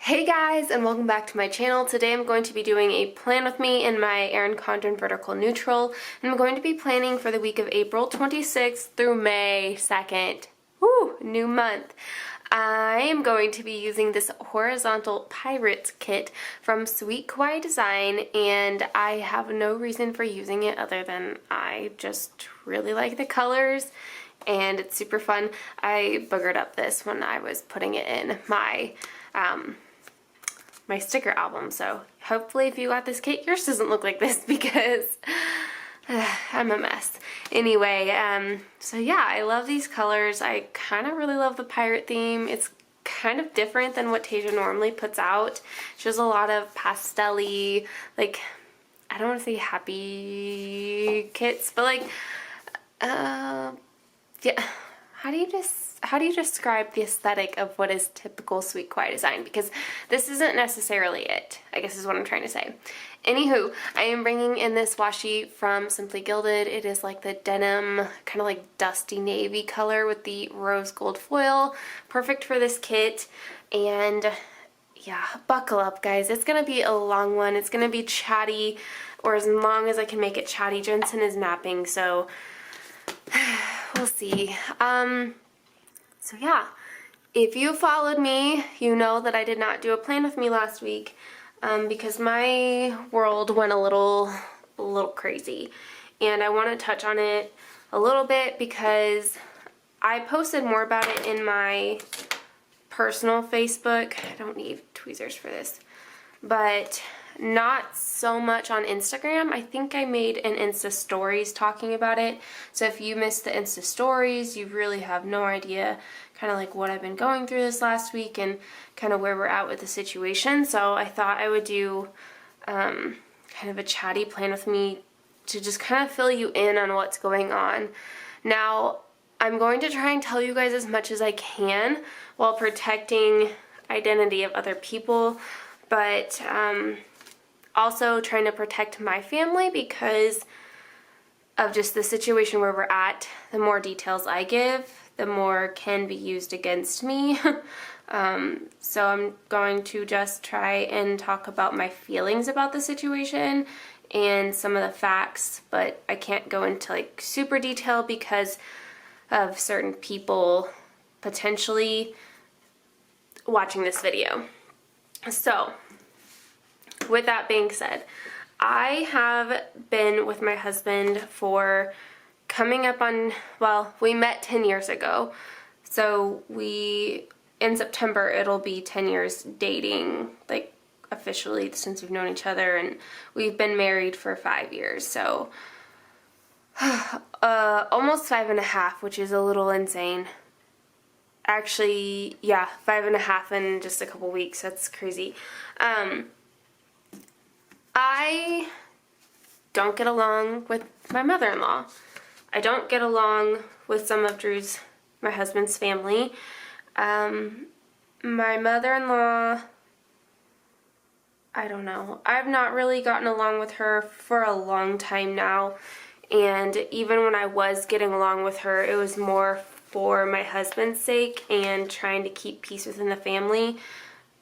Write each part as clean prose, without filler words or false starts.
Hey guys, and welcome back to my channel. Today I'm going to be doing a plan with me in my Erin Condren Vertical Neutral, and I'm going to be planning for the week of April 26th through May 2nd. Woo! New month. I am going to be using this horizontal Pirates kit from Sweet Kawaii Design, and I have no reason for using it other than I just really like the colors and it's super fun. I boogered up this when I was putting it in my my sticker album, so hopefully if you got this kit, yours doesn't look like this because I'm a mess. Anyway, so yeah, I love these colors. I kind of really love the pirate theme. It's kind of different than what Tasia normally puts out. She has a lot of pastel-y, like, I don't want to say happy kits, but like, yeah, how do you describe the aesthetic of what is typical Sweet Kawaii Design? Because this isn't necessarily it, I guess is what I'm trying to say. Anywho, I am bringing in this washi from Simply Gilded. It is like the denim, kind of like dusty navy color with the rose gold foil. Perfect for this kit. And yeah, buckle up guys. It's going to be a long one. It's going to be chatty, or as long as I can make it chatty. Jensen is napping, so we'll see. So yeah, if you followed me, you know that I did not do a plan with me last week because my world went a little crazy, and I want to touch on it a little bit because I posted more about it in my personal Facebook. I don't need tweezers for this, but not so much on Instagram. I think I made an Insta Stories talking about it. So if you missed the Insta Stories, you really have no idea kind of like what I've been going through this last week and kind of where we're at with the situation. So I thought I would do kind of a chatty plan with me to just kind of fill you in on what's going on. Now, I'm going to try and tell you guys as much as I can while protecting identity of other people, but also trying to protect my family because of just the situation where we're at. The more details I give, the more can be used against me. So I'm going to just try and talk about my feelings about the situation and some of the facts, but I can't go into like super detail because of certain people potentially watching this video. So with that being said, I have been with my husband for coming up on, well, we met 10 years ago. So in September, it'll be 10 years dating, like officially since we've known each other, and we've been married for 5 years. So almost 5.5, which is a little insane. Actually, yeah, 5.5 in just a couple weeks. That's crazy. I don't get along with my mother-in-law. I don't get along with some of my husband's family. My mother-in-law, I don't know. I've not really gotten along with her for a long time now. And even when I was getting along with her, it was more for my husband's sake and trying to keep peace within the family.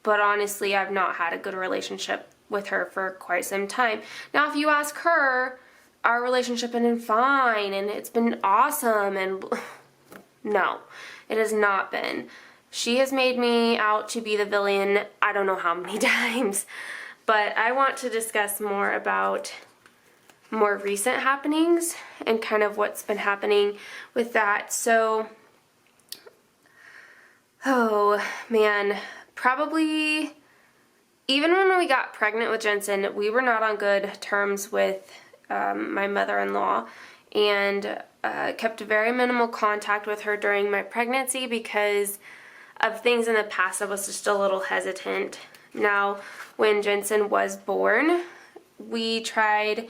But honestly, I've not had a good relationship with her for quite some time. Now, if you ask her, our relationship has been fine and it's been awesome, and no, it has not been. She has made me out to be the villain I don't know how many times. But I want to discuss more about more recent happenings and kind of what's been happening with that. So, oh man, probably even when we got pregnant with Jensen, we were not on good terms with my mother-in-law, and kept very minimal contact with her during my pregnancy because of things in the past. I was just a little hesitant. Now, when Jensen was born, we tried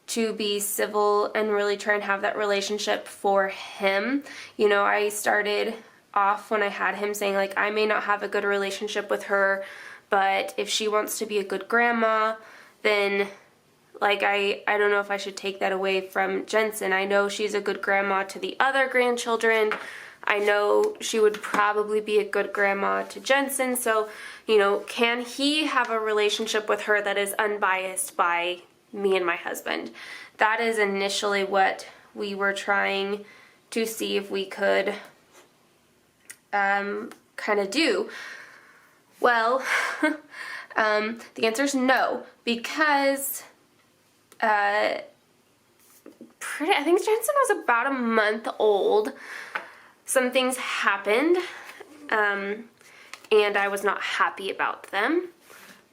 to be civil and really try and have that relationship for him. You know, I started off when I had him saying, like, I may not have a good relationship with her, but if she wants to be a good grandma, then, like, I don't know if I should take that away from Jensen. I know she's a good grandma to the other grandchildren, I know she would probably be a good grandma to Jensen, so, you know, can he have a relationship with her that is unbiased by me and my husband? That is initially what we were trying to see if we could kind of do. Well, the answer is no, because I think Jensen was about a month old. Some things happened, and I was not happy about them.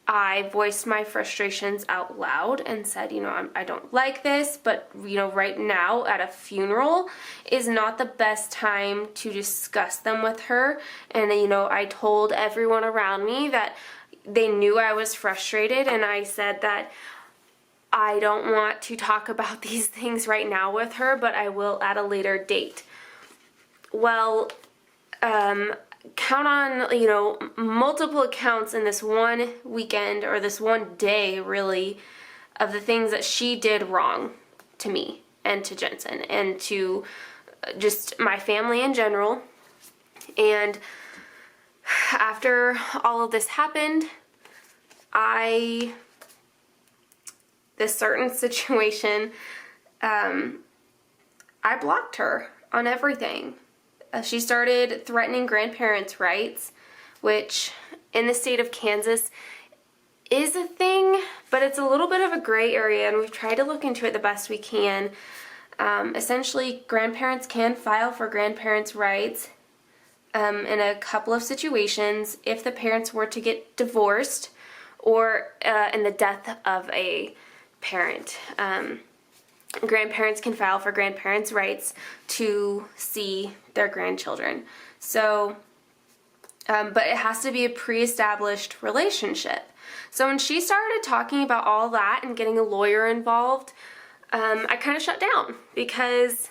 I voiced my frustrations out loud and said, you know, I don't like this, but, you know, right now at a funeral is not the best time to discuss them with her. And, you know, I told everyone around me that they knew I was frustrated, and I said that I don't want to talk about these things right now with her, but I will at a later date. Well, count on, you know, multiple accounts in this one weekend, or this one day really, of the things that she did wrong to me and to Jensen and to just my family in general. And after all of this happened, this certain situation, I blocked her on everything. She started threatening grandparents' rights, which in the state of Kansas is a thing, but it's a little bit of a gray area, and we've tried to look into it the best we can. Essentially, grandparents can file for grandparents' rights in a couple of situations if the parents were to get divorced or in the death of a parent. Grandparents can file for grandparents' rights to see their grandchildren. So, but it has to be a pre-established relationship. So when she started talking about all that and getting a lawyer involved, I kind of shut down, because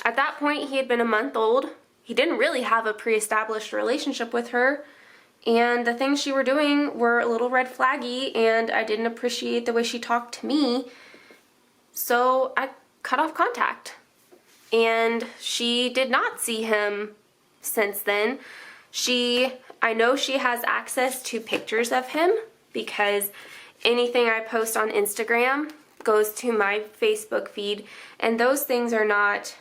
at that point he had been a month old. He didn't really have a pre-established relationship with her, and the things she were doing were a little red flaggy, and I didn't appreciate the way she talked to me. So I cut off contact, and she did not see him since then. I know she has access to pictures of him, because anything I post on Instagram goes to my Facebook feed, and those things are not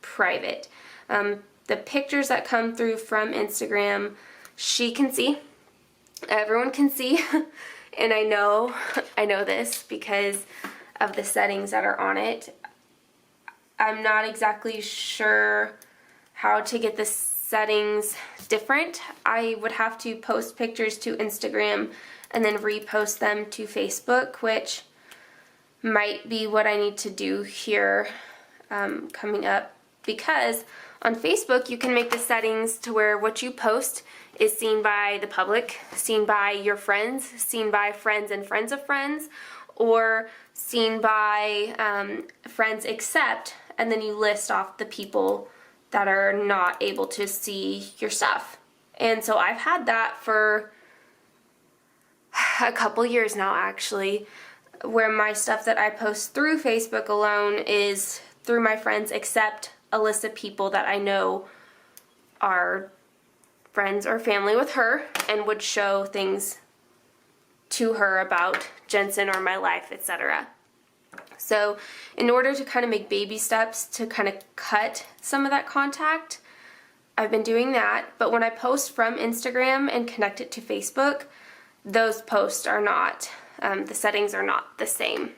private. The pictures that come through from Instagram, she can see. Everyone can see, and I know this because of the settings that are on it. I'm not exactly sure how to get the settings different. I would have to post pictures to Instagram and then repost them to Facebook, which might be what I need to do here coming up, because on Facebook you can make the settings to where what you post is seen by the public, seen by your friends, seen by friends and friends of friends, or seen by friends except, and then you list off the people that are not able to see your stuff. And so I've had that for a couple years now, actually, where my stuff that I post through Facebook alone is through my friends except a list of people that I know are friends or family with her and would show things to her about Jensen or my life, etc. So in order to kind of make baby steps to kind of cut some of that contact, I've been doing that. But when I post from Instagram and connect it to Facebook, those posts are not, the settings are not the same.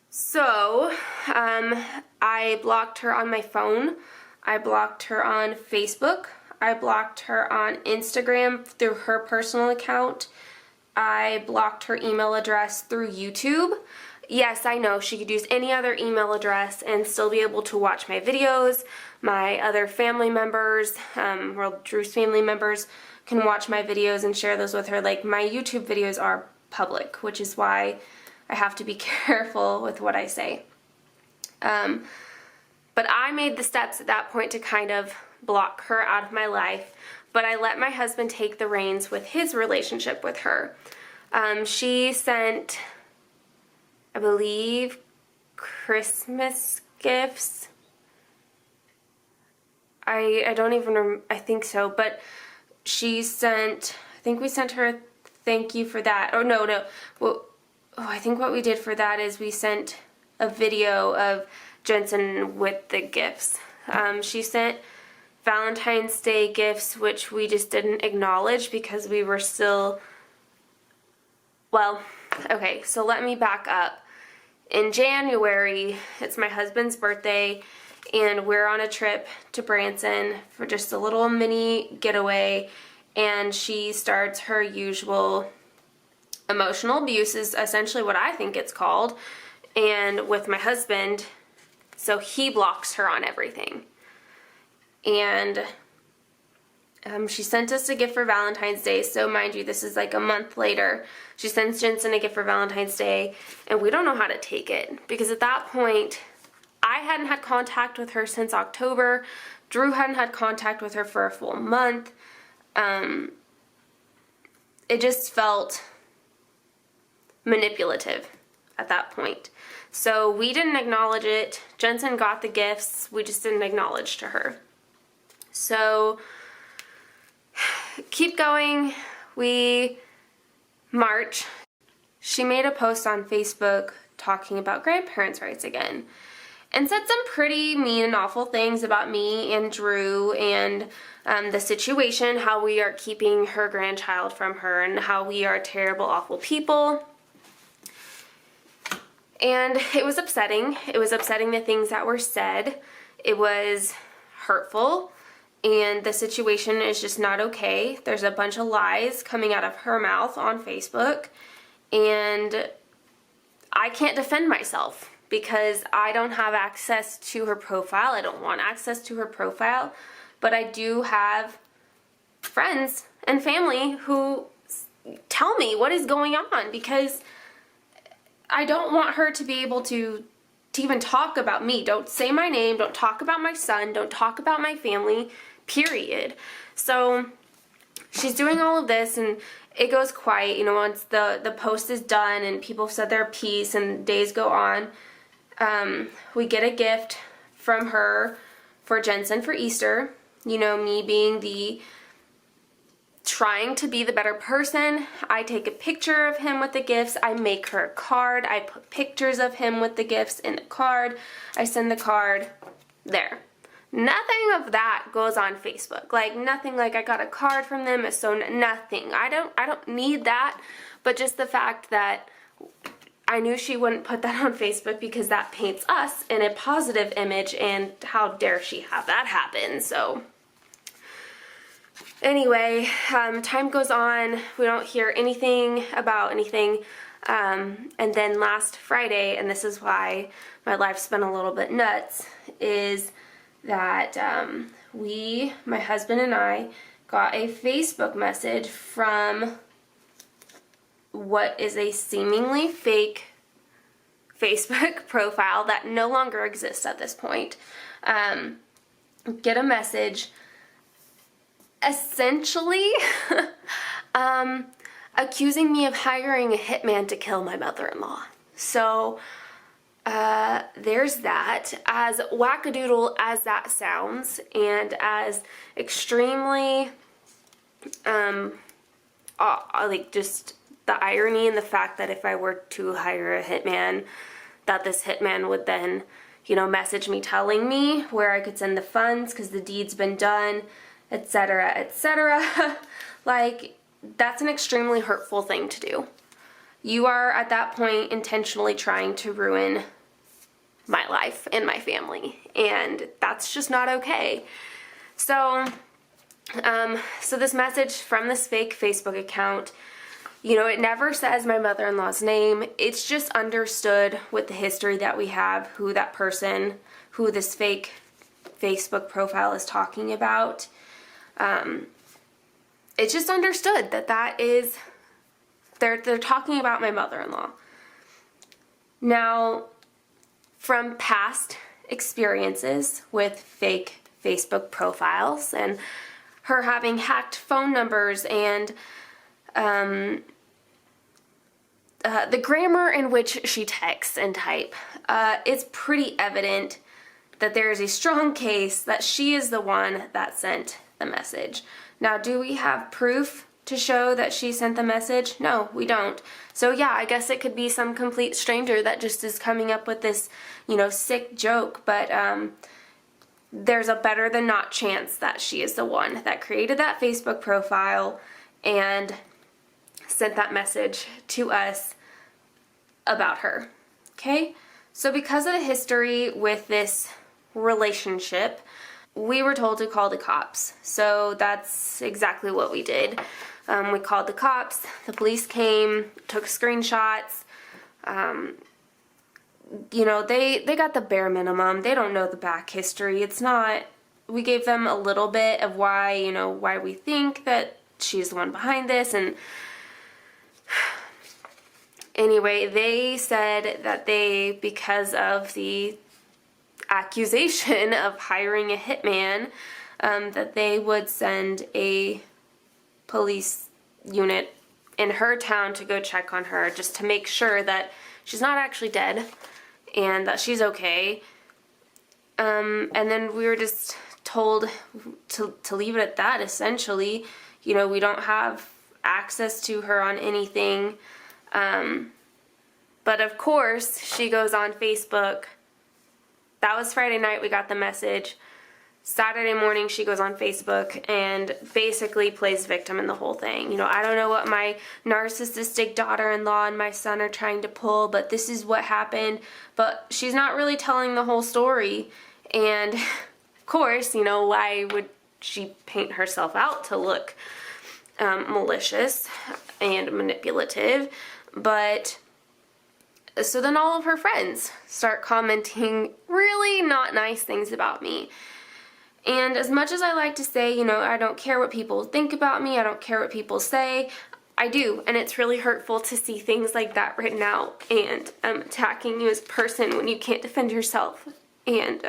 So I blocked her on my phone. I blocked her on Facebook. I blocked her on Instagram through her personal account. I blocked her email address through YouTube. Yes, I know, she could use any other email address and still be able to watch my videos. My other family members, well, Drew's family members, can watch my videos and share those with her. Like, my YouTube videos are public, which is why I have to be careful with what I say. But I made the steps at that point to kind of block her out of my life, but I let my husband take the reins with his relationship with her. She sent, I believe, Christmas gifts I don't even, I think so, but she sent, I think we sent her a thank you for that. Oh, no. Well, I think what we did for that is we sent a video of Jensen with the gifts. She sent Valentine's Day gifts, which we just didn't acknowledge because we were still, well, okay, so let me back up. In January, it's my husband's birthday, and we're on a trip to Branson for just a little mini getaway, and she starts her usual emotional abuse, is essentially what I think it's called, and with my husband, so he blocks her on everything. And she sent us a gift for Valentine's Day, so mind you, this is like a month later. She sends Jensen a gift for Valentine's Day, and we don't know how to take it, because at that point, I hadn't had contact with her since October. Drew hadn't had contact with her for a full month. It just felt manipulative at that point. So we didn't acknowledge it. Jensen got the gifts. We just didn't acknowledge to her. So keep going. March, she made a post on Facebook talking about grandparents' rights again, and said some pretty mean and awful things about me and Drew and the situation, how we are keeping her grandchild from her, and how we are terrible, awful people. And it was upsetting. It was upsetting, the things that were said. It was hurtful, and the situation is just not okay. There's a bunch of lies coming out of her mouth on Facebook, and I can't defend myself because I don't have access to her profile. I don't want access to her profile, but I do have friends and family who tell me what is going on, because I don't want her to be able to even talk about me. Don't say my name, don't talk about my son, don't talk about my family, period. So she's doing all of this, and it goes quiet, you know, once the post is done and people have said their piece and days go on. We get a gift from her for Jensen for Easter. You know, me being trying to be the better person, I take a picture of him with the gifts, I make her a card, I put pictures of him with the gifts in the card, I send the card there. Nothing of that goes on Facebook. Like, nothing like I got a card from them, so nothing. I don't need that, but just the fact that I knew she wouldn't put that on Facebook because that paints us in a positive image, and how dare she have that happen. So anyway, time goes on. We don't hear anything about anything. And then last Friday, and this is why my life's been a little bit nuts, is that my husband and I, got a Facebook message from what is a seemingly fake Facebook profile that no longer exists at this point. Get a message essentially accusing me of hiring a hitman to kill my mother-in-law. So there's that. As wackadoodle as that sounds, and as extremely like just the irony and the fact that if I were to hire a hitman, that this hitman would then, you know, message me telling me where I could send the funds because the deed's been done, etc., etc. Like, that's an extremely hurtful thing to do. You are at that point intentionally trying to ruin my life and my family, and that's just not okay. So this message from this fake Facebook account, you know, it never says my mother-in-law's name. It's just understood with the history that we have who that person, who this fake Facebook profile is talking about. It's just understood that is, they're talking about my mother-in-law. Now, from past experiences with fake Facebook profiles and her having hacked phone numbers and the grammar in which she texts and type, it's pretty evident that there is a strong case that she is the one that sent the message. Now, do we have proof to show that she sent the message? No, we don't. So yeah, I guess it could be some complete stranger that just is coming up with this, sick joke, but there's a better than not chance that she is the one that created that Facebook profile and sent that message to us about her. Okay? So because of the history with this relationship, we were told to call the cops. So that's exactly what we did. We called the cops, the police came, took screenshots. They got the bare minimum. They don't know the back history. It's not, we gave them a little bit of why, why we think that she's the one behind this. And anyway, they said that because of the accusation of hiring a hitman, that they would send a police unit in her town to go check on her just to make sure that she's not actually dead and that she's okay. And then we were just told to leave it at that, essentially. We don't have access to her on anything. But of course, she goes on Facebook. That was Friday night we got the message. Saturday morning she goes on Facebook and basically plays victim in the whole thing. I don't know what my narcissistic daughter-in-law and my son are trying to pull, but this is what happened. But she's not really telling the whole story. And of course, why would she paint herself out to look malicious and manipulative? But so then all of her friends start commenting really not nice things about me. And as much as I like to say, I don't care what people think about me, I don't care what people say, I do. And it's really hurtful to see things like that written out and attacking you as a person when you can't defend yourself. And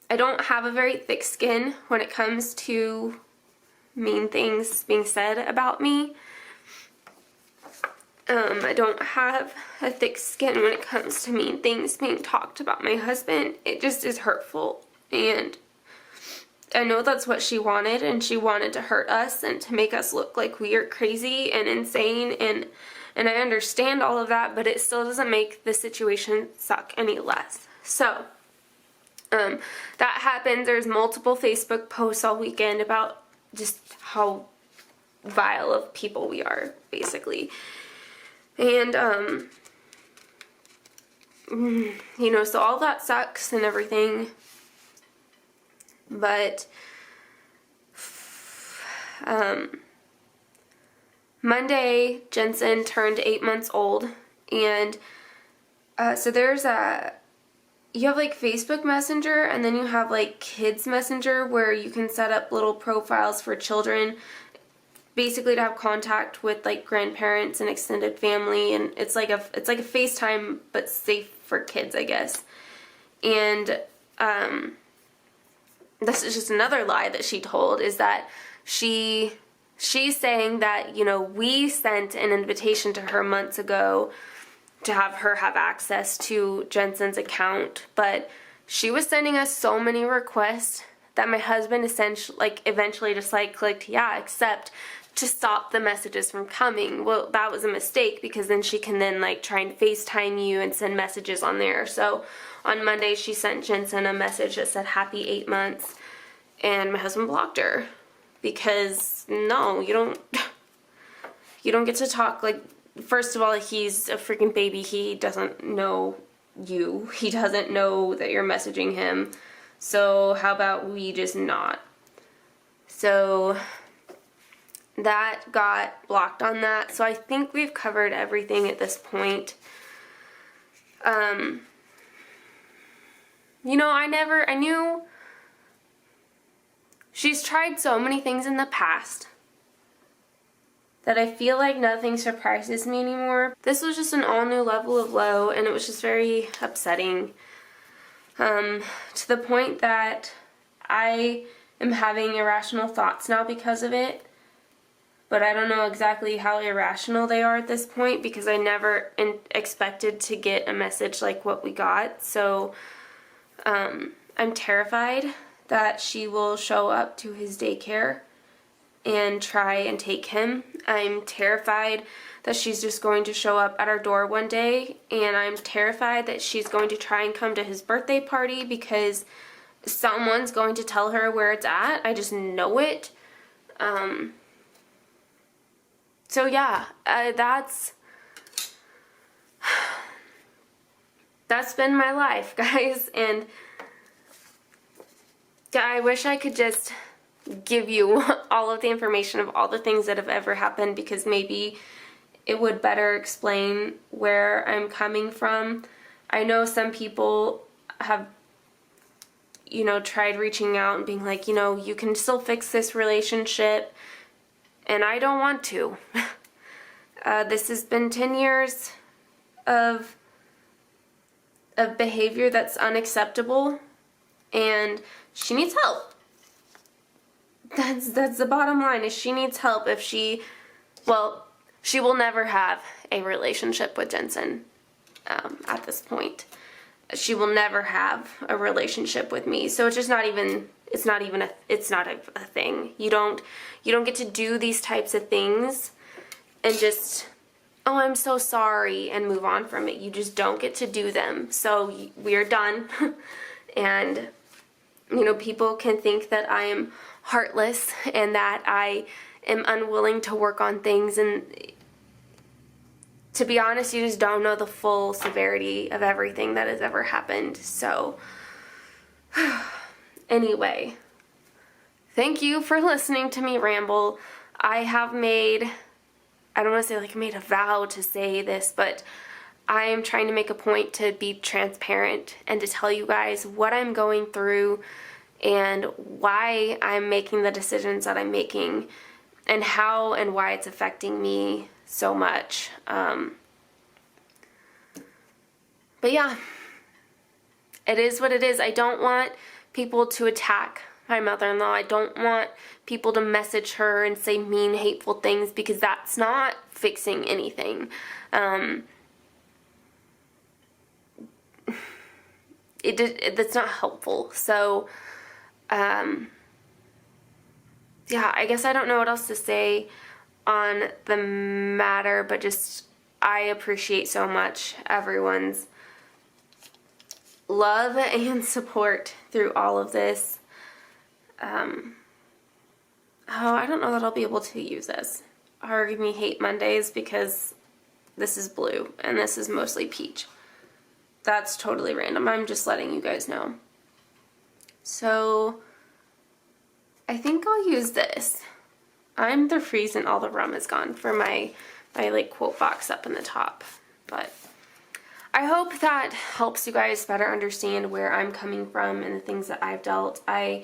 I don't have a very thick skin when it comes to mean things being said about me. I don't have a thick skin when it comes to mean things being talked about my husband. It just is hurtful, and I know that's what she wanted, and she wanted to hurt us and to make us look like we are crazy and insane, and I understand all of that, but it still doesn't make the situation suck any less. So, that happened. There's multiple Facebook posts all weekend about just how vile of people we are, basically. And, so all that sucks and everything, but, Monday, Jensen turned 8 months old, and, so there's you have, Facebook Messenger, and then you have, Kids Messenger, where you can set up little profiles for children, basically to have contact with grandparents and extended family, and it's like a FaceTime but safe for kids, I guess. And this is just another lie that she told, is that she's saying that we sent an invitation to her months ago to have her have access to Jensen's account, but she was sending us so many requests that my husband eventually just clicked yeah, accept, to stop the messages from coming. Well, that was a mistake, because then she can try and FaceTime you and send messages on there. So on Monday she sent Jensen a message that said happy 8 months, and my husband blocked her, because no, you don't get to talk. First of all, he's a freaking baby. He doesn't know you. He doesn't know that you're messaging him. So how about we just not? So that got blocked on that. So I think we've covered everything at this point. I knew she's tried so many things in the past that I feel like nothing surprises me anymore. This was just an all new level of low, and it was just very upsetting. To the point that I am having irrational thoughts now because of it. but I don't know exactly how irrational they are at this point because I never expected to get a message like what we got. So I'm terrified that she will show up to his daycare and try and take him. I'm terrified that she's just going to show up at our door one day, and I'm terrified that she's going to try and come to his birthday party because someone's going to tell her where it's at. I just know it. So yeah, that's been my life, guys, and I wish I could just give you all of the information of all the things that have ever happened, because maybe it would better explain where I'm coming from. I know some people have, you know, tried reaching out and being like, you know, you can still fix this relationship, and I don't want to. This has been 10 years of behavior that's unacceptable, and she needs help. That's the bottom line, is she needs help. If she, well, she will never have a relationship with Jensen at this point. She will never have a relationship with me. So it's just not even, it's not a thing. You don't get to do these types of things and just, oh, I'm so sorry, and move on from it. You just don't get to do them. So we are done. And, you know, people can think that I am heartless and that I am unwilling to work on things, and to be honest, you just don't know the full severity of everything that has ever happened. So anyway, thank you for listening to me ramble. I have made, I don't want to say like I made a vow to say this, but I am trying to make a point to be transparent and to tell you guys what I'm going through and why I'm making the decisions that I'm making and how and why it's affecting me so much. But yeah, it is what it is. I don't want people to attack my mother-in-law. I don't want people to message her and say mean, hateful things, because that's not fixing anything. That's not helpful. So, yeah, I guess I don't know what else to say on the matter, but just I appreciate so much everyone's love and support through all of this. Oh, I don't know that I'll be able to use this. Or give me hate Mondays, because this is blue and this is mostly peach. That's totally random. I'm just letting you guys know. So I think I'll use this. I'm the reason all the rum is gone for my like quote box up in the top. But I hope that helps you guys better understand where I'm coming from and the things that I've dealt. I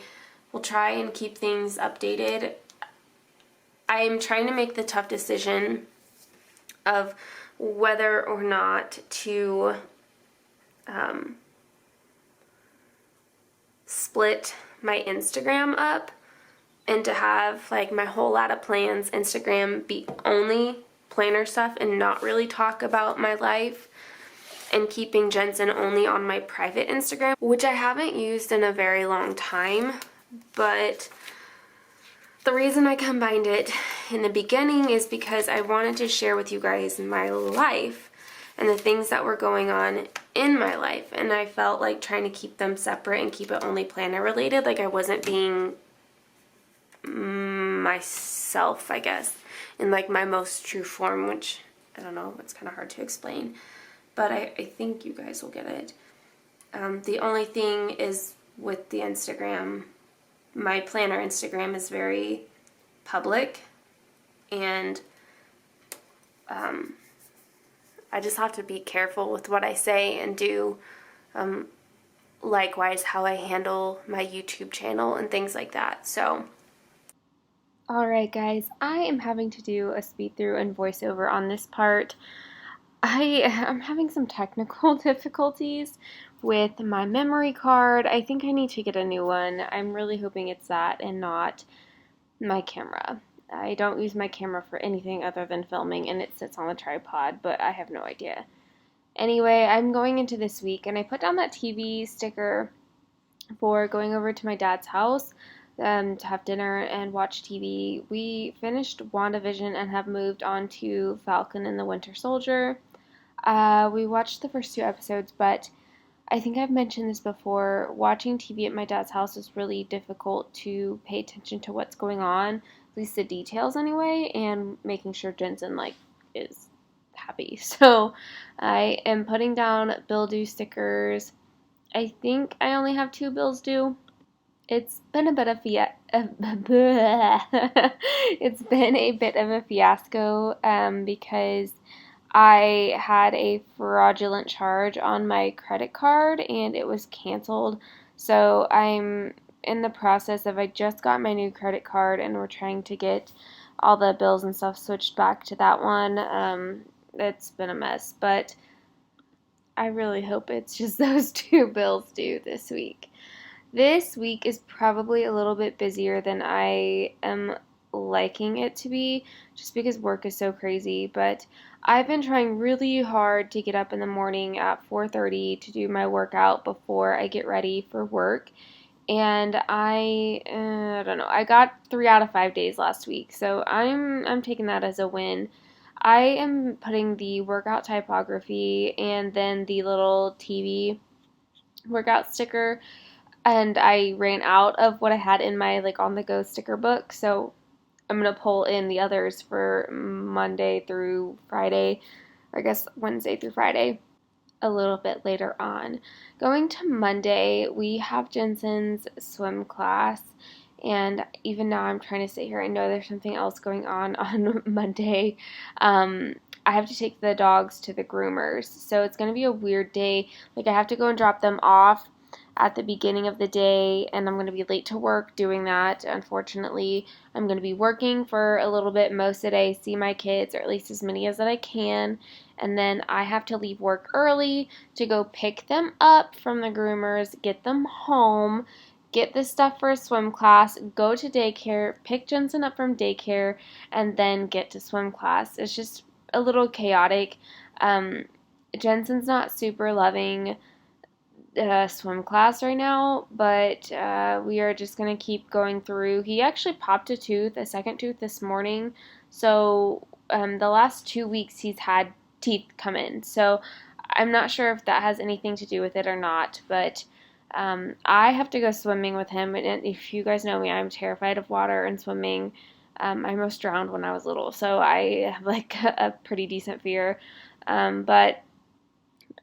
will try and keep things updated. I'm trying to make the tough decision of whether or not to split my Instagram up and to have like my whole lot of plans Instagram be only planner stuff and not really talk about my life, and keeping Jensen only on my private Instagram, which I haven't used in a very long time. But the reason I combined it in the beginning is because I wanted to share with you guys my life and the things that were going on in my life, and I felt like trying to keep them separate and keep it only planner related, like I wasn't being myself, I guess, in like my most true form, which I don't know, it's kind of hard to explain, but I think you guys will get it. The only thing is with the Instagram, my planner Instagram is very public, and I just have to be careful with what I say and do. Likewise, how I handle my YouTube channel and things like that. So, alright guys, I am having to do a speed through and voiceover on this part. I'm having some technical difficulties with my memory card. I think I need to get a new one. I'm really hoping it's that and not my camera. I don't use my camera for anything other than filming, and it sits on the tripod, but I have no idea. Anyway, I'm going into this week, and I put down that TV sticker for going over to my dad's house to have dinner and watch TV. We finished WandaVision and have moved on to Falcon and the Winter Soldier. We watched the first 2 episodes, but I think I've mentioned this before. Watching TV at my dad's house is really difficult to pay attention to what's going on, at least the details anyway, and making sure Jensen is happy. So I am putting down bill due stickers. I think I only have 2 bills due. It's been a bit of it's been a bit of a fiasco because I had a fraudulent charge on my credit card and it was canceled. So I'm in the process of, I just got my new credit card and we're trying to get all the bills and stuff switched back to that one. It's been a mess, but I really hope it's just those 2 bills due this week. This week is probably a little bit busier than I am liking it to be, just because work is so crazy, but I've been trying really hard to get up in the morning at 4:30 to do my workout before I get ready for work, and I don't know, I got 3 out of 5 days last week, so I'm taking that as a win. I am putting the workout typography and then the little TV workout sticker, and I ran out of what I had in my on the go sticker book, so I'm going to pull in the others for Monday through Friday, or I guess Wednesday through Friday, a little bit later on. Going to Monday, we have Jensen's swim class, and even now I'm trying to sit here. I know there's something else going on Monday. I have to take the dogs to the groomers, so it's going to be a weird day. I have to go and drop them off at the beginning of the day, and I'm going to be late to work doing that. Unfortunately, I'm going to be working for a little bit most of the day, see my kids, or at least as many as that I can, and then I have to leave work early to go pick them up from the groomers, get them home, get the stuff for a swim class, go to daycare, pick Jensen up from daycare, and then get to swim class. It's just a little chaotic. Jensen's not super loving swim class right now, but we are just going to keep going through. He actually popped a second tooth this morning, so the last 2 weeks he's had teeth come in, so I'm not sure if that has anything to do with it or not, but I have to go swimming with him, and if you guys know me, I'm terrified of water and swimming. I almost drowned when I was little, so I have a pretty decent fear, but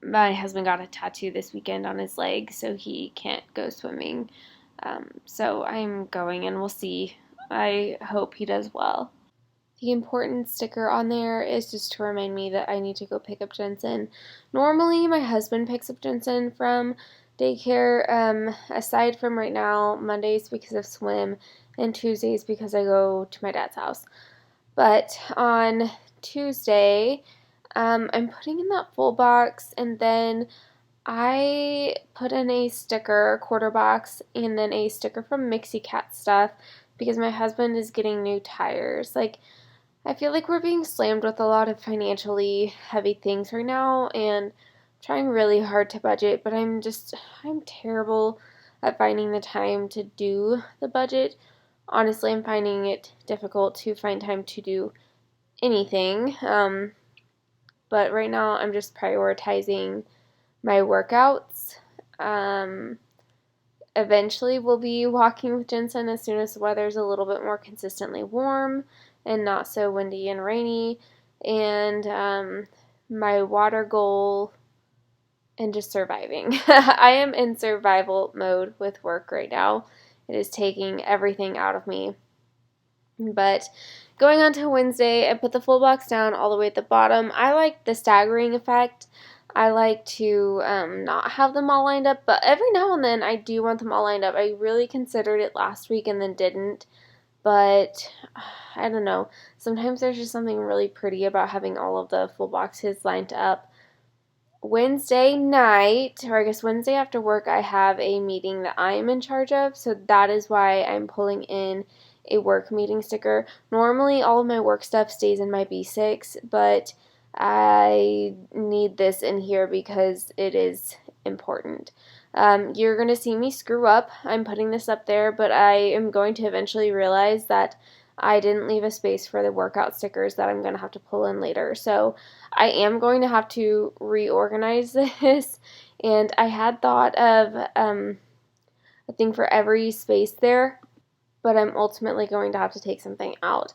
my husband got a tattoo this weekend on his leg, so he can't go swimming. So I'm going, and we'll see. I hope he does well. The important sticker on there is just to remind me that I need to go pick up Jensen. Normally, my husband picks up Jensen from daycare, aside from right now, Mondays because of swim, and Tuesdays because I go to my dad's house. But on Tuesday, I'm putting in that full box, and then I put in a sticker, quarter box, and then a sticker from Mixie Cat Stuff because my husband is getting new tires. I feel like we're being slammed with a lot of financially heavy things right now, and I'm trying really hard to budget, but I'm terrible at finding the time to do the budget. Honestly, I'm finding it difficult to find time to do anything. But right now I'm just prioritizing my workouts. Eventually we'll be walking with Jensen as soon as the weather's a little bit more consistently warm and not so windy and rainy. And my water goal and just surviving. I am in survival mode with work right now. It is taking everything out of me. But going on to Wednesday, I put the full box down all the way at the bottom. I like the staggering effect. I like to not have them all lined up, but every now and then I do want them all lined up. I really considered it last week and then didn't, but I don't know. Sometimes there's just something really pretty about having all of the full boxes lined up. Wednesday night, or I guess Wednesday after work, I have a meeting that I am in charge of, so that is why I'm pulling in a work meeting sticker. Normally all of my work stuff stays in my B6, but I need this in here because it is important. You're going to see me screw up. I'm putting this up there, but I am going to eventually realize that I didn't leave a space for the workout stickers that I'm going to have to pull in later. So I am going to have to reorganize this. And I had thought of a thing for every space there, but I'm ultimately going to have to take something out.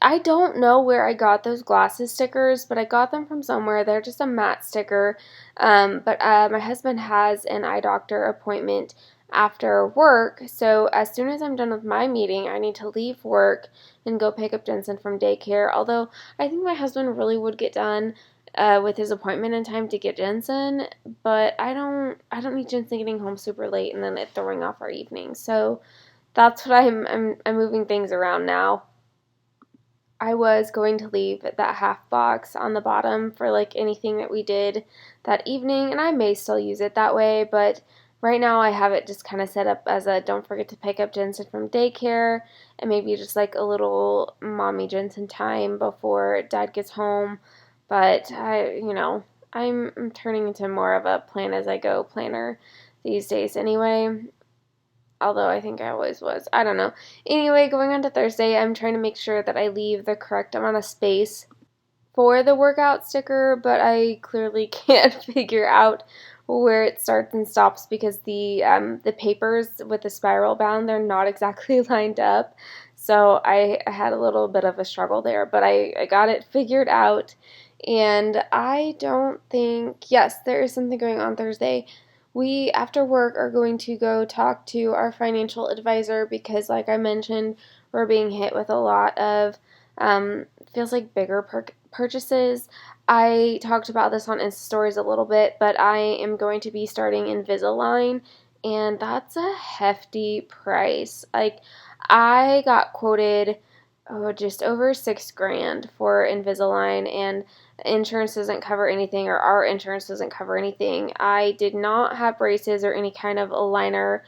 I don't know where I got those glasses stickers, but I got them from somewhere. They're just a matte sticker. But my husband has an eye doctor appointment after work, so as soon as I'm done with my meeting, I need to leave work and go pick up Jensen from daycare. Although I think my husband really would get done with his appointment in time to get Jensen, but I don't need Jensen getting home super late and then it throwing off our evening. So that's what I'm moving things around now. I was going to leave that half box on the bottom for like anything that we did that evening, and I may still use it that way, but right now I have it just kind of set up as a don't forget to pick up Jensen from daycare, and maybe just like a little mommy Jensen time before Dad gets home. But I'm turning into more of a plan as I go planner these days anyway. Although I think I always was. I don't know. Anyway, going on to Thursday, I'm trying to make sure that I leave the correct amount of space for the workout sticker, but I clearly can't figure out where it starts and stops because the papers with the spiral bound, they're not exactly lined up. So I had a little bit of a struggle there, but I got it figured out. And I don't think, yes, there is something going on Thursday. We, after work, are going to go talk to our financial advisor because, like I mentioned, we're being hit with a lot of, feels like bigger purchases. I talked about this on Insta Stories a little bit, but I am going to be starting Invisalign, and that's a hefty price. Like, I got quoted, just over $6,000 for Invisalign, and insurance doesn't cover anything, or our insurance doesn't cover anything. I did not have braces or any kind of aligner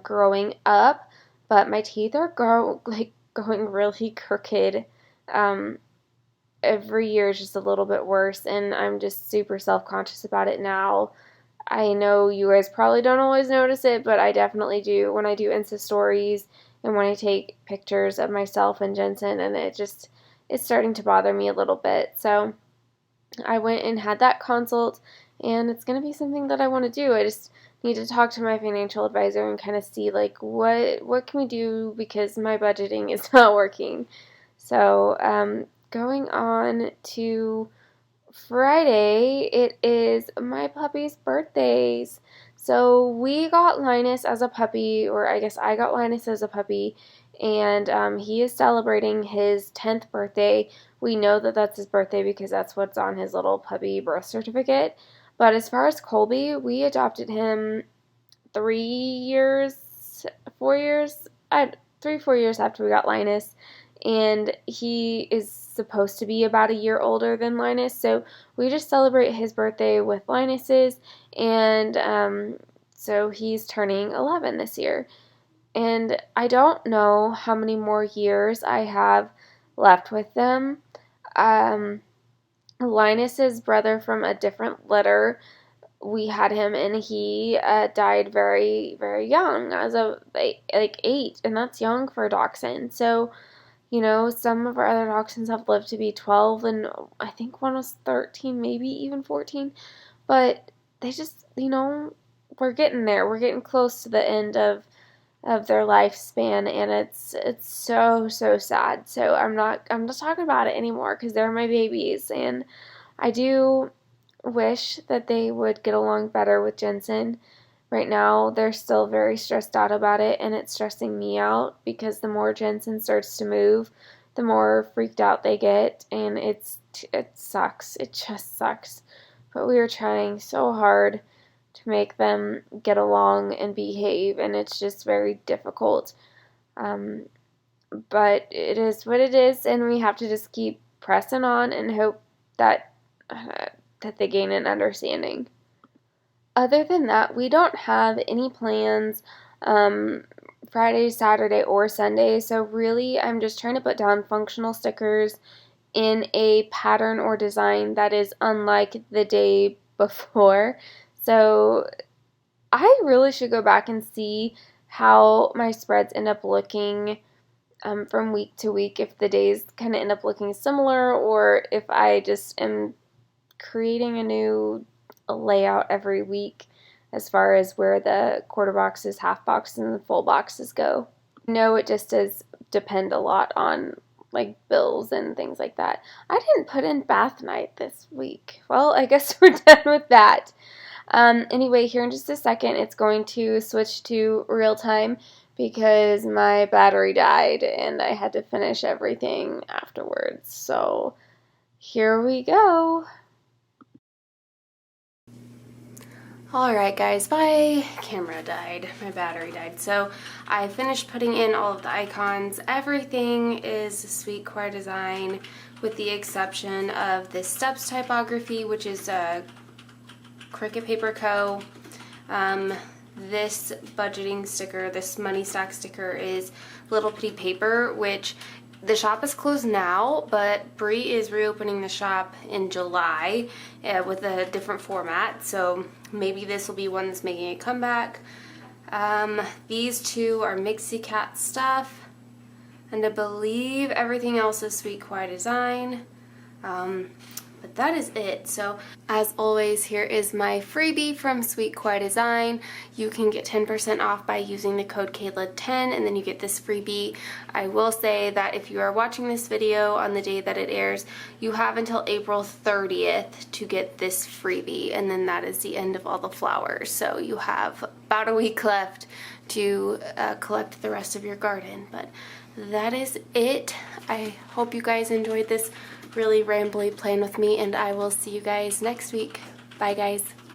growing up, but my teeth are going really crooked. Every year is just a little bit worse, and I'm just super self-conscious about it now. I know you guys probably don't always notice it, but I definitely do when I do Insta Stories and when I take pictures of myself and Jensen, and it's starting to bother me a little bit. So I went and had that consult, and it's going to be something that I want to do. I just need to talk to my financial advisor and kind of see like what can we do because my budgeting is not working. So going on to Friday, it is my puppy's birthdays. So we got Linus as a puppy, or I guess I got Linus as a puppy, and he is celebrating his 10th birthday. We know that that's his birthday because that's what's on his little puppy birth certificate. But as far as Colby, we adopted him 4 years after we got Linus, and he is supposed to be about a year older than Linus, so we just celebrate his birthday with Linus's, and so he's turning 11 this year. And I don't know how many more years I have left with them. Linus's brother from a different litter, we had him, and he died very, very young, as of like 8, and that's young for a dachshund. So some of our other dachshunds have lived to be 12, and I think one was 13, maybe even 14. But they just, we're getting there. We're getting close to the end of their lifespan, and it's so, so sad. So I'm not talking about it anymore because they're my babies, and I do wish that they would get along better with Jensen. Right now, they're still very stressed out about it, and it's stressing me out because the more Jensen starts to move, the more freaked out they get, and it sucks. It just sucks. But we are trying so hard to make them get along and behave, and it's just very difficult. But it is what it is, and we have to just keep pressing on and hope that they gain an understanding. Other than that, we don't have any plans Friday, Saturday, or Sunday. So really, I'm just trying to put down functional stickers in a pattern or design that is unlike the day before. So I really should go back and see how my spreads end up looking from week to week, if the days kind of end up looking similar, or if I just am creating a new layout every week as far as where the quarter boxes, half boxes, and the full boxes go. No, it just does depend a lot on like bills and things like that. I didn't put in bath night this week. Well, I guess we're done with that. Anyway, here in just a second, it's going to switch to real time because my battery died and I had to finish everything afterwards. So here we go. Alright guys, my camera died, my battery died, so I finished putting in all of the icons. Everything is Sweet Kawaii design with the exception of this steps typography, which is Cricut Paper Co. This budgeting sticker, this money stack sticker is Little Pitty Paper, which the shop is closed now, but Bree is reopening the shop in July with a different format, so maybe this will be one that's making a comeback. These two are Mixie Cat stuff, and I believe everything else is Sweet Kawaii design. But that is it. So as always, here is my freebie from Sweet Kawaii Design. You can get 10% off by using the code Kayla10, and then you get this freebie. I will say that if you are watching this video on the day that it airs, you have until April 30th to get this freebie, and then that is the end of all the flowers. So you have about a week left to collect the rest of your garden. But that is it. I hope you guys enjoyed this really rambly plan with me, and I will see you guys next week. Bye guys.